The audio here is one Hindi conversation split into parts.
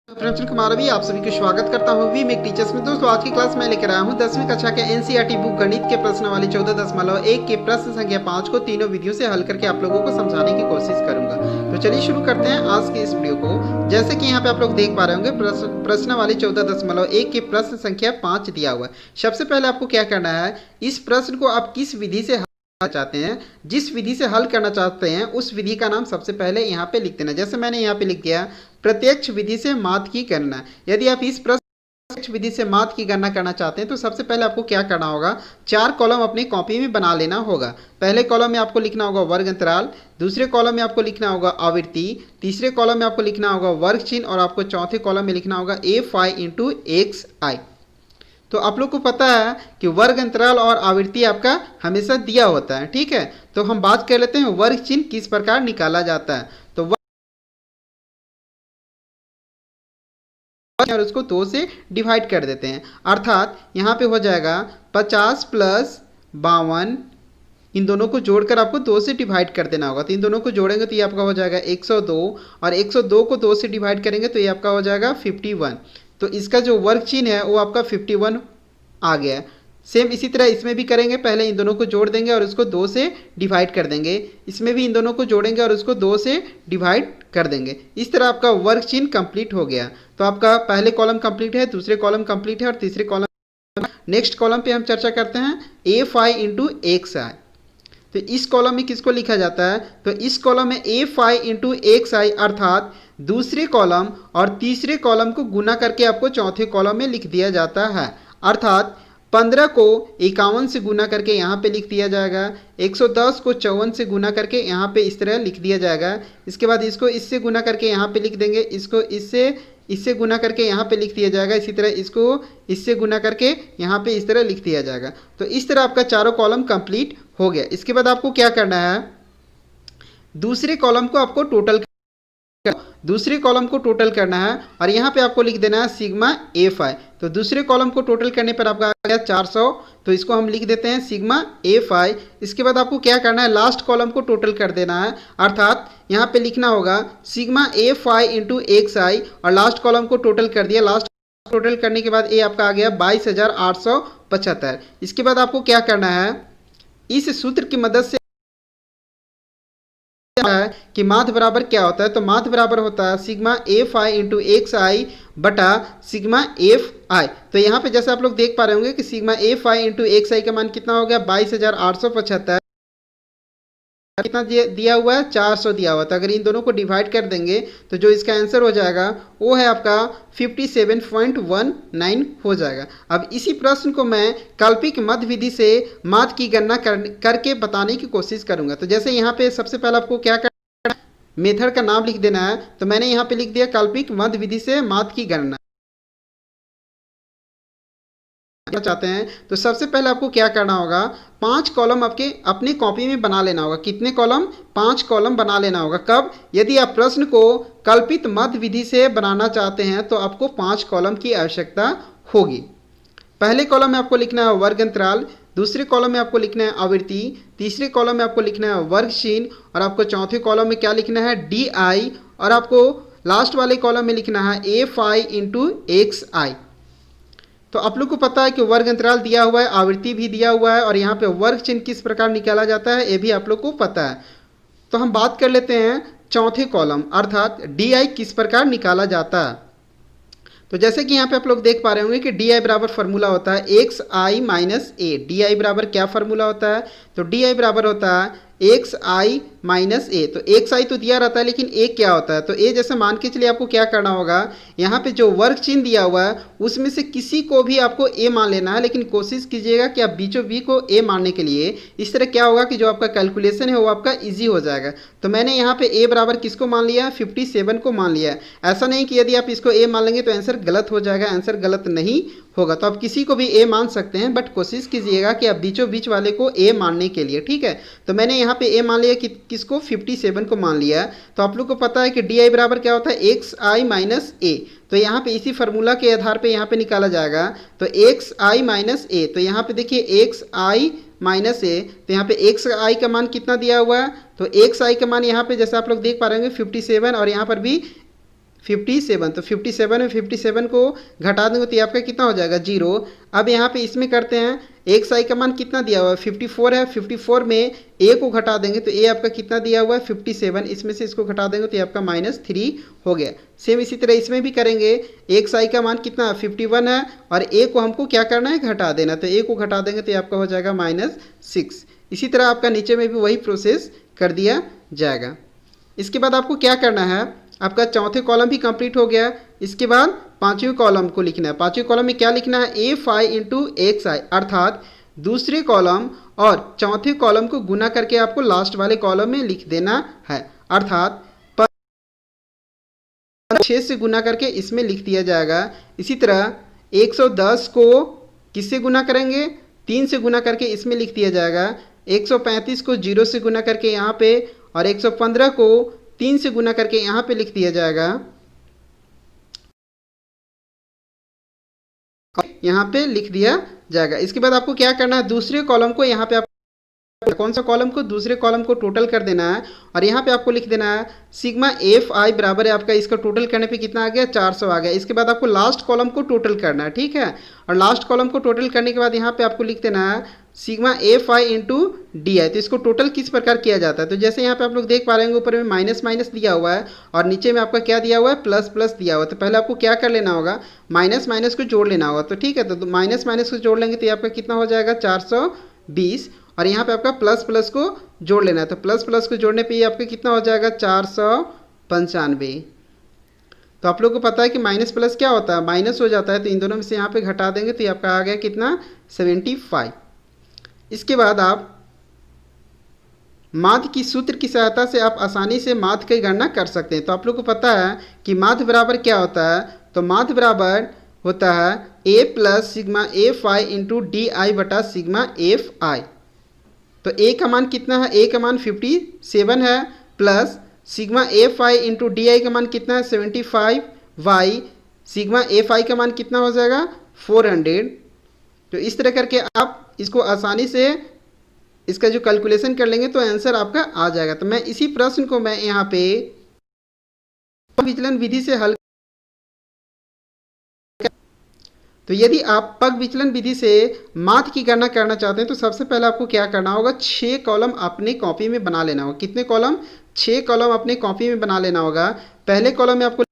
प्रेमचंद कुमार भी आप सभी को स्वागत करता हूं वी मेक टीचर्स में। दोस्तों आज की क्लास में लेकर आया हूं 10वीं कक्षा के एनसीईआरटी बुक गणित के प्रश्नावली 14.1 के प्रश्न संख्या 5 को तीनों विधियों से हल करके आप लोगों को समझाने की कोशिश करूंगा। तो चलिए शुरू करते हैं आज के इस वीडियो को। जैसे कि यहाँ पे आप लोग देख पा रहे होंगे प्रश्नावली 14.1 के प्रश्न संख्या 5 दिया हुआ है। सबसे पहले आपको क्या करना है, इस प्रश्न को आप किस विधि से चाहते हैं, जिस विधि से हल करना चाहते हैं उस विधि का नाम सबसे पहले यहाँ पे लिख देना। जैसे मैंने यहाँ पे लिख दिया प्रत्यक्ष विधि से माध्य की गणना। यदि आप इस प्रत्यक्ष विधि से माध्य की गणना करना चाहते हैं तो सबसे पहले आपको क्या करना होगा, 4 कॉलम अपनी कॉपी में बना लेना होगा। पहले कॉलम में आपको लिखना होगा वर्ग अंतराल, दूसरे कॉलम में आपको लिखना होगा आवृत्ति, तीसरे कॉलम में आपको लिखना होगा वर्ग चिन्ह और आपको चौथे कॉलम में लिखना होगा a5 इंटू xi। तो आप लोग को पता है कि वर्ग अंतराल और आवृत्ति आपका हमेशा दिया होता है, ठीक है। तो हम बात कर लेते हैं वर्ग चिन्ह किस प्रकार निकाला जाता है। तो और उसको 2 से डिवाइड कर देते हैं, अर्थात यहाँ पे हो जाएगा 50 प्लस 52, इन दोनों को जोड़कर आपको 2 से डिवाइड कर देना होगा। तो इन दोनों को जोड़ेंगे तो ये आपका हो जाएगा 102 और 102 को 2 से डिवाइड करेंगे तो ये आपका हो जाएगा 51। तो इसका जो वर्ग चिन्ह है वो आपका 51 आ गया। सेम इसी तरह इसमें भी करेंगे, पहले इन दोनों को जोड़ देंगे और उसको 2 से डिवाइड कर देंगे। इसमें भी इन दोनों को जोड़ेंगे और उसको 2 से डिवाइड कर देंगे। इस तरह आपका वर्ग चिन्ह कंप्लीट हो गया। तो आपका पहले कॉलम कंप्लीट है, दूसरे कॉलम कंप्लीट है और तीसरे कॉलम। नेक्स्ट कॉलम पे हम चर्चा करते हैं a5 इंटू xi। तो इस कॉलम में किसको लिखा जाता है, तो इस कॉलम में a5 इंटू xi अर्थात दूसरे कॉलम और तीसरे कॉलम को गुना करके आपको चौथे कॉलम में लिख दिया जाता है। अर्थात 15 को 51 से गुना करके यहाँ पे लिख दिया जाएगा, 110 को 54 से गुना करके यहाँ पे इस तरह लिख दिया जाएगा। इसके बाद इसको इससे गुना करके यहाँ पे लिख देंगे, इसको इससे गुना करके यहाँ पे लिख दिया जाएगा, इसी तरह इसको इससे गुना करके यहाँ पे इस तरह लिख दिया जाएगा। तो इस तरह आपका चारों कॉलम कंप्लीट हो गया। इसके बाद आपको क्या करना है, दूसरे कॉलम को आपको टोटल करना है और यहाँ पे आपको लिख देना है सिग्मा a5। तो दूसरे कॉलम को टोटल करने पर आपका आ गया 400, तो इसको हम लिख देते हैं सिग्मा a5। इसके बाद आपको क्या करना है, लास्ट कॉलम को टोटल कर देना है, अर्थात यहाँ पे लिखना होगा सिग्मा a5 इंटू xi और लास्ट कॉलम को टोटल कर दिया। लास्ट टोटल करने के बाद ये आपका आ गया 22,875। इसके बाद आपको क्या करना है, इस सूत्र की मदद से है कि माध्य बराबर क्या होता है, तो माध्य बराबर होता है सिग्मा a5 इंटू xi बटा सिग्मा fi। तो यहाँ पे जैसे आप लोग देख पा रहे होंगे कि सिग्मा a5 इंटू xi का मान कितना हो गया 22,875। कितना दिया हुआ है, 400 दिया हुआ था। अगर इन दोनों को डिवाइड कर देंगे तो जो इसका आंसर हो जाएगा वो है आपका 57.19 हो जाएगा। अब इसी प्रश्न को मैं काल्पनिक मध्य विधि से माध्य की गणना करके बताने की कोशिश करूंगा। तो जैसे यहाँ पे सबसे पहले आपको क्या करना है, मेथड का नाम लिख देना है। तो मैंने यहाँ पे लिख दिया काल्पनिक मध्य विधि से माध्य की गणना चाहते हैं। तो सबसे पहले आपको क्या करना होगा, 5 कॉलम अपनी कॉपी में बना लेना होगा। कितने कॉलम, 5 कॉलम बना लेना होगा। कब, यदि आप प्रश्न को कल्पित मध्य विधि से बनाना चाहते हैं तो आपको 5 कॉलम की आवश्यकता होगी। पहले कॉलम में आपको लिखना है वर्ग अंतराल, दूसरे कॉलम में आपको लिखना है आवृत्ति, तीसरे कॉलम में आपको लिखना है वर्ग चिन्ह और आपको चौथे कॉलम में क्या लिखना है di और आपको लास्ट वाले कॉलम में लिखना है a5 इंटू xi। तो आप लोग को पता है कि वर्ग अंतराल दिया हुआ है, आवृत्ति भी दिया हुआ है और यहाँ पे वर्ग चिन्ह किस प्रकार निकाला जाता है ये भी आप लोग को पता है। तो हम बात कर लेते हैं चौथे कॉलम अर्थात di किस प्रकार निकाला जाता है। तो जैसे कि यहाँ पे आप लोग देख पा रहे होंगे कि di बराबर फार्मूला होता है xi माइनस a। di बराबर क्या फार्मूला होता है, तो di बराबर होता है xi माइनस a। तो xi तो दिया रहता है लेकिन a क्या होता है, तो a जैसे मान के चलिए आपको क्या करना होगा, यहाँ पे जो वर्ग चिन्ह दिया हुआ है उसमें से किसी को भी आपको a मान लेना है, लेकिन कोशिश कीजिएगा कि आप बीचों बी को a मानने के लिए, इस तरह क्या होगा कि जो आपका कैलकुलेशन है वो आपका ईजी हो जाएगा। तो मैंने यहाँ पे a बराबर किसको मान लिया, 57 को मान लिया है। ऐसा नहीं कि यदि आप इसको a मान लेंगे तो आंसर गलत हो जाएगा, आंसर गलत नहीं होगा। तो आप किसी को भी a मान सकते हैं, बट कोशिश कीजिएगा कि आप बीचों बीच वाले को a मानने के लिए, ठीक है। तो मैंने यहाँ पे a मान लिया कि किसको, 57 को मान लिया। तो आप लोग को पता है कि di बराबर क्या होता है xi माइनस a। तो यहाँ पे इसी फार्मूला के आधार पे यहाँ पे निकाला जाएगा। तो xi माइनस a, तो यहाँ पे देखिए xi माइनस a, तो यहाँ पे xi का मान कितना दिया हुआ है, तो xi का मान यहाँ पे जैसे आप लोग देख पा रहे होंगे 57 और यहाँ पर भी 57। तो 57 में 57 को घटा देंगे तो ये आपका कितना हो जाएगा 0। अब यहाँ पे इसमें करते हैं, एक्स आई का मान कितना दिया हुआ है 54 है, 54 में ए को घटा देंगे तो ए आपका कितना दिया हुआ है 57, इसमें से इसको घटा देंगे तो ये आपका -3 हो गया। सेम इसी तरह इसमें भी करेंगे, एक्स आई का मान कितना 51 है और ए को हमको क्या करना है घटा देना, तो ए को घटा देंगे तो ये आपका हो जाएगा -6। इसी तरह आपका नीचे में भी वही प्रोसेस कर दिया जाएगा। इसके बाद आपको क्या करना है, आपका चौथे कॉलम भी कंप्लीट हो गया। इसके बाद पांचवें कॉलम को लिखना है। पांचवें कॉलम में क्या लिखना है, एफ आई इंटू एक्स आई, अर्थात दूसरे कॉलम और चौथे कॉलम को गुना करके आपको लास्ट वाले कॉलम में लिख देना है, अर्थात 6 से गुना करके इसमें लिख दिया जाएगा। इसी तरह 110 को किससे गुना करेंगे, 3 से गुना करके इसमें लिख दिया जाएगा। 135 को 0 से गुना करके यहाँ पे, और 115 को 3 से गुना करके यहाँ पे लिख दिया जाएगा, यहाँ पे लिख दिया जाएगा। इसके बाद आपको क्या करना है, दूसरे कॉलम को यहाँ पे आप कौन सा कॉलम को, दूसरे कॉलम को टोटल कर देना है और यहाँ पे आपको लिख देना है सिग्मा एफ आई बराबर है आपका, इसका टोटल करने पे कितना आ गया 400 आ गया। इसके बाद आपको लास्ट कॉलम को टोटल करना है, ठीक है, और लास्ट कॉलम को टोटल करने के बाद यहाँ पे आपको लिख देना है sigma F I into D आई। तो इसको टोटल किस प्रकार किया जाता है, तो जैसे यहाँ पे आप लोग देख पा रहे हैं ऊपर में माइनस माइनस दिया हुआ है और नीचे में आपका क्या दिया हुआ है प्लस प्लस दिया हुआ है। तो पहले आपको क्या कर लेना होगा, माइनस माइनस को जोड़ लेना होगा। तो ठीक है, तो माइनस माइनस को जोड़ लेंगे तो ये आपका कितना हो जाएगा 420, और यहाँ पे आपका प्लस प्लस को जोड़ लेना है। तो प्लस प्लस को जोड़ने पे ये आपका कितना हो जाएगा 495। तो आप लोग को पता है कि माइनस प्लस क्या होता है, माइनस हो जाता है, तो इन दोनों में से यहाँ पे घटा देंगे तो ये आपका आ गया कितना 75। इसके बाद आप माध्य की सूत्र की सहायता से आप आसानी से माध्य की गणना कर सकते हैं। तो आप लोग को पता है कि माध्य बराबर क्या होता है, तो माध्य बराबर होता है A plus sigma F I into D I बटा सिग्मा एफ आई। तो ए का मान कितना है, ए का मान 57 है, plus sigma F I into D आई का मान कितना है 75, वाई सिग्मा एफ आई का मान कितना हो जाएगा 400। तो इस तरह करके आप इसको आसानी से इसका जो कैलकुलेशन कर लेंगे तो आंसर आपका आ जाएगा। तो मैं इसी प्रश्न को मैं यहाँ पे विचलन विधि से हल, तो यदि आप पग विचलन विधि से माध्य की गणना करना चाहते हैं तो सबसे पहले आपको क्या करना होगा, 6 कॉलम अपने कॉपी में बना लेना होगा। कितने कॉलम, 6 कॉलम अपने कॉपी में बना लेना होगा। पहले कॉलम में आपको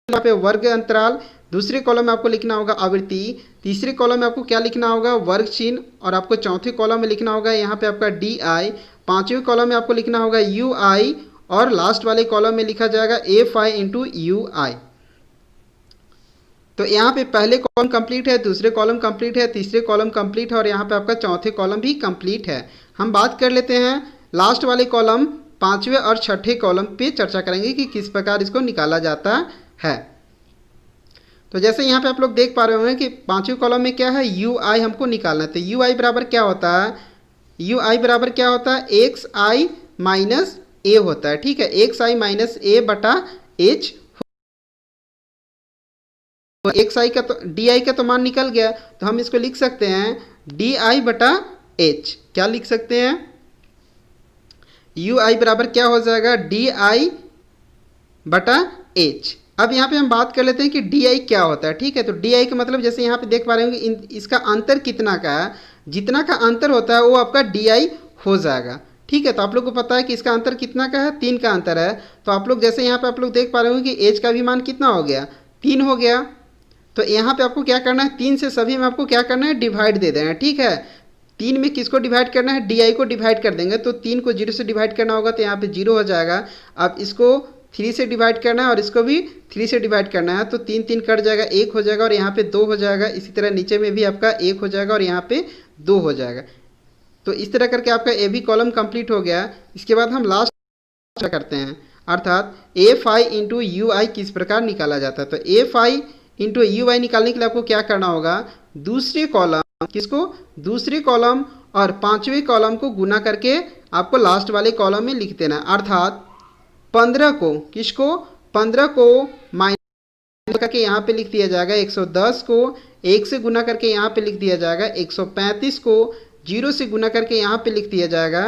यहाँ पे वर्ग अंतराल, दूसरे कॉलम में आपको लिखना होगा आवृत्ति, तीसरे कॉलम में आपको क्या लिखना होगा वर्ग चिन्ह, और आपको चौथे कॉलम में लिखना होगा यहाँ पे आपका डी आई, पांचवें कॉलम में आपको लिखना होगा यू आई, और लास्ट वाले कॉलम में लिखा जाएगा एफ आई इंटू यू आई। तो यहाँ पे पहले कॉलम कंप्लीट है, दूसरे कॉलम कंप्लीट है, तीसरे कॉलम कंप्लीट है, और यहाँ पे आपका चौथे कॉलम भी कंप्लीट है। हम बात कर लेते हैं लास्ट वाले कॉलम, पांचवें और छठे कॉलम पे चर्चा करेंगे कि किस प्रकार इसको निकाला जाता है। तो जैसे यहाँ पे आप लोग देख पा रहे होंगे कि पांचवें कॉलम में क्या है, यू आई हमको निकालना है। तो यू आई बराबर क्या होता है, यू आई बराबर क्या होता है एक्स आई माइनस ए होता है, ठीक है, एक्स आई माइनस ए बटा एच। एक्स आई का तो डी आई का तो मान निकल गया, तो हम इसको लिख सकते हैं डी आई बटा एच। क्या लिख सकते हैं, यू आई बराबर क्या हो जाएगा डी आई बटा एच। अब यहाँ पे हम बात कर लेते हैं कि डी आई क्या होता है, ठीक है। तो डी आई का मतलब जैसे यहाँ पे देख पा रहे होंगे इसका अंतर कितना का है, जितना का अंतर होता है वो आपका डी आई हो जाएगा, ठीक है। तो आप लोग को पता है कि इसका अंतर कितना का है, 3 का अंतर है। तो आप लोग जैसे यहाँ पे आप लोग देख पा रहे होंगे कि एच का भी मान कितना हो गया 3 हो गया। तो यहाँ पे आपको क्या करना है, 3 से सभी में आपको क्या करना है डिवाइड दे देना है, ठीक है। 3 में किसको डिवाइड करना है, डी आई को डिवाइड कर देंगे। तो 3 को 0 से डिवाइड करना होगा तो यहाँ पे 0 हो जाएगा। अब इसको 3 से डिवाइड करना है और इसको भी 3 से डिवाइड करना है, तो 3 3 कट जाएगा, 1 हो जाएगा और यहाँ पे 2 हो जाएगा। इसी तरह नीचे में भी आपका 1 हो जाएगा और यहाँ पे 2 हो जाएगा। तो इस तरह करके आपका ए बी कॉलम कंप्लीट हो गया। इसके बाद हम लास्ट करते हैं, अर्थात एफ आई इंटू यू आई किस प्रकार निकाला जाता है। तो एफ आई इंटू यू आई निकालने के लिए आपको क्या करना होगा, दूसरे कॉलम किसको, दूसरे कॉलम और पांचवें कॉलम को गुना करके आपको लास्ट वाले कॉलम में लिख देना है। अर्थात 15 को किसको, 15 को माइनस करके यहाँ पे लिख दिया जाएगा, 110 को 1 से गुना करके यहाँ पे लिख दिया जाएगा, 135 को 0 से गुना करके यहाँ पे लिख दिया जाएगा,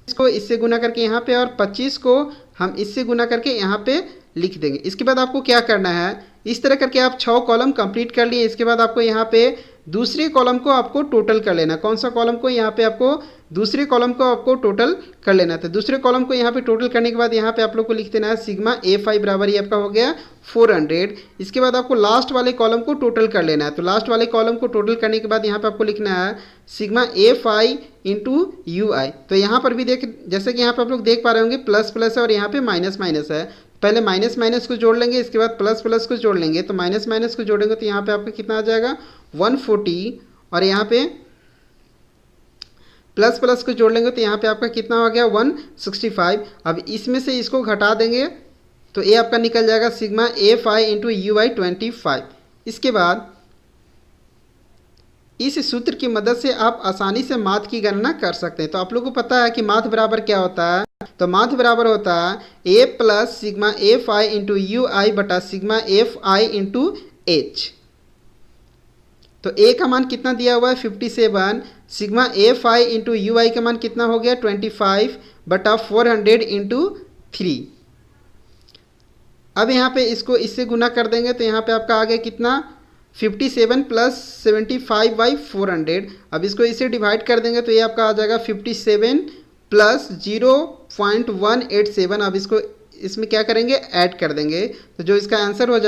इसको इससे गुना करके यहाँ पे और 25 को हम इससे गुना करके यहाँ पे लिख देंगे। इसके बाद आपको क्या करना है, इस तरह करके आप 6 कॉलम कंप्लीट कर लिए। इसके बाद आपको यहाँ पे दूसरे कॉलम को आपको टोटल कर लेना। कौन सा कॉलम को, यहाँ पे आपको दूसरे कॉलम को आपको टोटल कर लेना था। दूसरे कॉलम को यहाँ पे टोटल करने के बाद यहाँ पे आप लोग को लिख देना है सिग्मा A5 बराबर ये आपका हो गया 400। इसके बाद आपको लास्ट वाले कॉलम को टोटल कर लेना है। तो लास्ट वाले कॉलम को टोटल करने के बाद यहाँ पे आपको लिखना है सिग्मा A5 इंटू UI। तो यहाँ पर भी जैसे कि यहाँ पे आप लोग देख पा रहे होंगे प्लस प्लस है और यहाँ पे माइनस माइनस है। पहले माइनस माइनस को जोड़ लेंगे, इसके बाद प्लस प्लस को जोड़ लेंगे। तो माइनस माइनस को जोड़ेंगे तो यहाँ पे आपका कितना आ जाएगा 140, और यहाँ पे प्लस प्लस को जोड़ लेंगे तो यहाँ पे आपका कितना हो गया 165। अब इसमें से इसको घटा देंगे तो ये आपका निकल जाएगा सिग्मा A5 इंटू UI 25। इसके बाद इस सूत्र की मदद से आप आसानी से माथ की गणना कर सकते हैं। तो आप लोगों को पता है कि माथ बराबर क्या होता है, तो माथ बराबर होता है A plus sigma A5 into UI बटा सिग्मा FI इंटू H। तो A का मान कितना दिया हुआ है 57, सिग्मा A5 इंटू UI का मान कितना हो गया 25 बटा 400 इंटू 3। अब यहाँ पे इसको इससे गुना कर देंगे तो यहाँ पे आपका आ गया कितना 57 प्लस 75 बाई 400। अब इसको इससे डिवाइड कर देंगे तो ये आपका आ जाएगा 57 प्लस 0.187। अब इसको इसमें क्या करेंगे ऐड कर देंगे, तो जो इसका आंसर हो जाएगा